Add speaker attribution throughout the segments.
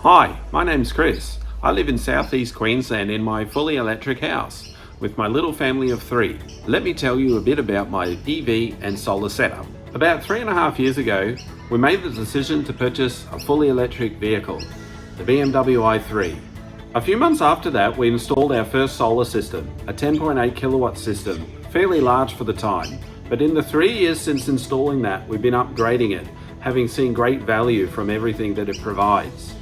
Speaker 1: Hi, my name's Chris. I live in South-east Queensland in my fully electric house with my little family of 3. Let me tell you a bit about my EV and solar setup. About 3.5 years ago, we made the decision to purchase a fully electric vehicle, the BMW i3. A few months after that, we installed our first solar system, a 10.8 kilowatt system, fairly large for the time. But in the 3 years since installing that, we've been upgrading it, having seen great value from everything that it provides.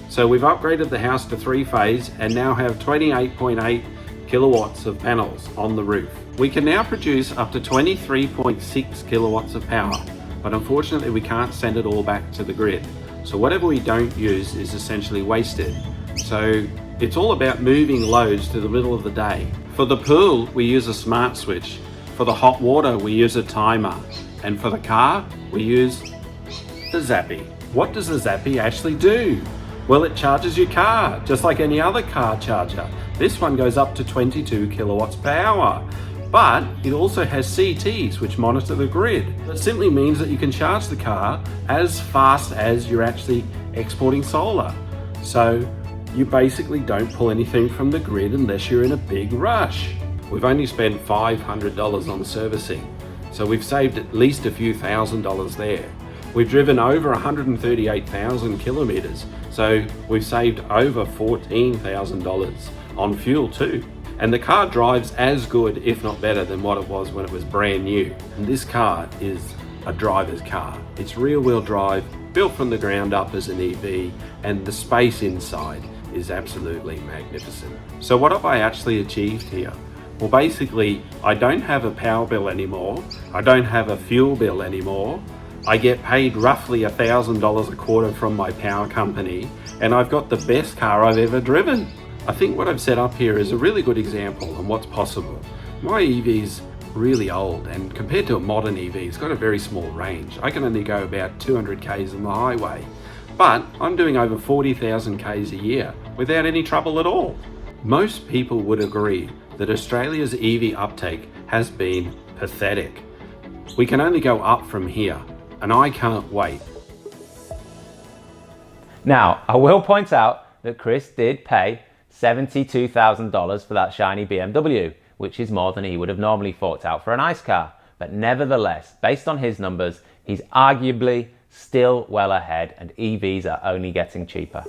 Speaker 1: So we've upgraded the house to 3-phase and now have 28.8 kilowatts of panels on the roof. We can now produce up to 23.6 kilowatts of power, but unfortunately we can't send it all back to the grid. So whatever we don't use is essentially wasted. So it's all about moving loads to the middle of the day. For the pool, we use a smart switch. For the hot water, we use a timer. And for the car, we use the Zappy. What does the Zappy actually do? Well, it charges your car, just like any other car charger. This one goes up to 22 kilowatts per hour. But it also has CTs, which monitor the grid. That simply means that you can charge the car as fast as you're actually exporting solar. So you basically don't pull anything from the grid unless you're in a big rush. We've only spent $500 on servicing, so we've saved at least a few $1,000s there. We've driven over 138,000 kilometers, so we've saved over $14,000 on fuel too. And the car drives as good, if not better, than what it was when it was brand new. And this car is a driver's car. It's rear-wheel drive, built from the ground up as an EV, and the space inside is absolutely magnificent. So what have I actually achieved here? Well, basically, I don't have a power bill anymore. I don't have a fuel bill anymore. I get paid roughly $1,000 a quarter from my power company, and I've got the best car I've ever driven. I think what I've set up here is a really good example on what's possible. My EV's really old, and compared to a modern EV, it's got a very small range. I can only go about 200 Ks on the highway, but I'm doing over 40,000 Ks a year without any trouble at all. Most people would agree that Australia's EV uptake has been pathetic. We can only go up from here, and I can't wait.
Speaker 2: Now, I will point out that Chris did pay $72,000 for that shiny BMW, which is more than he would have normally forked out for a nice car. But nevertheless, based on his numbers, he's arguably still well ahead, and EVs are only getting cheaper.